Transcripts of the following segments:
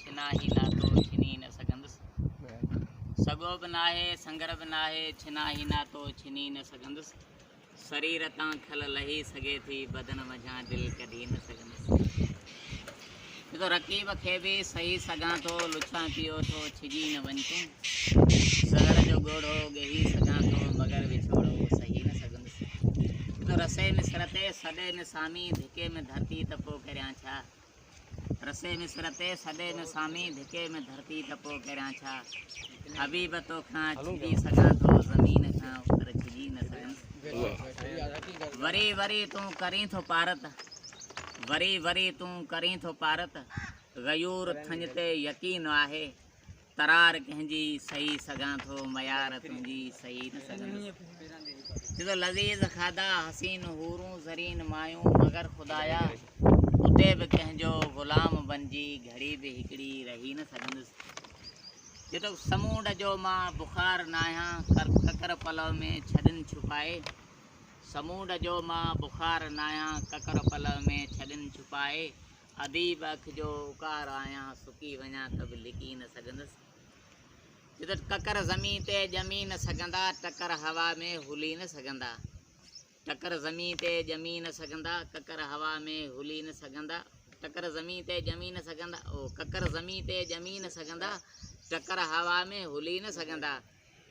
छिना ही ना तो छिनी न सघंदुसि। सॻो बि नाहे संगर बि नाहे, छिना ही ना तो छिनी न सघंदुसि। शरीर तां खल लही सघे थी, बदन मझां दिलि कढी न सघंदुसि। तो रकीब खे बि सही सघां थो, लुछां पियो थो छिजी न वञ तूं। ज़हर जो ॻोढ़ो ॻही सघां थो, मगर विछोड़ो सही न सघंदुसि। तो रसे मिसरते सॾे न सामी, धिके में धरती त पोइ करियां छा। रसे मिसरते सॾे न सामी, धिके में धरती त पोइ करियां छा। हबीब तोखां छिजी सघां थो, ज़मीन खां पर छिजी न सघंदुसि। वरी वरी तूं करीं थो पारत, वरी वरी तूं करीं थो पारत, ग़यूर थंज ते यकीन आहे। तरार कंहिंजी सही सघां थो, मयार तुंहिंजी सही न सघंदुसि। जो लज़ीज़ खाधा हसीन हूरूं ज़रीन मायूं, मगर ख़ुदाया उते बि कंहिंजो ग़ुलाम बणिजी घड़ी बि हिकिड़ी रही न सघंदुसि। जो समूंड जो मां बुख़ार नाहियां, ककर पलव में छॾनि छुपाए। समूंड जो मां बुख़ार नाहियां, ककर पलव में छॾनि छुपाए। अदीब अख जो उकार आहियां, सुकी वञा त बि लिकी न सघंदुसि। जो ककर ज़मीन ते ॼमी न सघंदा, टकर हवा में हुली न सघंदा। टकर ज़मीन ते ॼमी न सघंदा, ककर हवा में हुली न सघंदा। टकर ज़मीन ते ॼमी न सघंदा, ककर ज़मीन ते ॼमी न सघंदा, टकर हवा में हुली न सघंदा।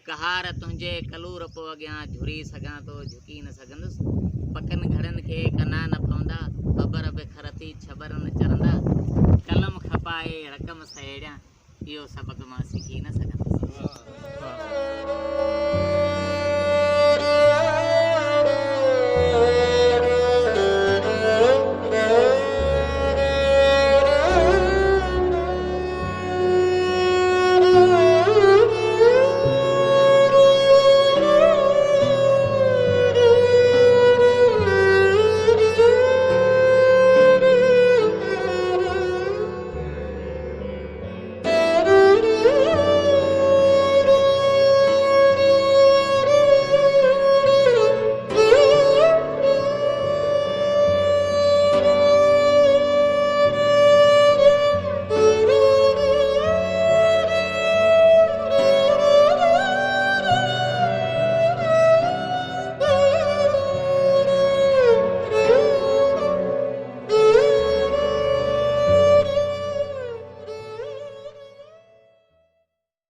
कहार तुंहिंजे कलूर पोइ अॻियां झुरी सघां थो, झुकी न सघंदुसि। पकनि घड़नि खे कना न पवंदा, बबर बि खरती छबर न चरंदा। कलम खपाए रक़म सहेड़ियां, इहो सबक़ मां सिखी न सघंदुसि।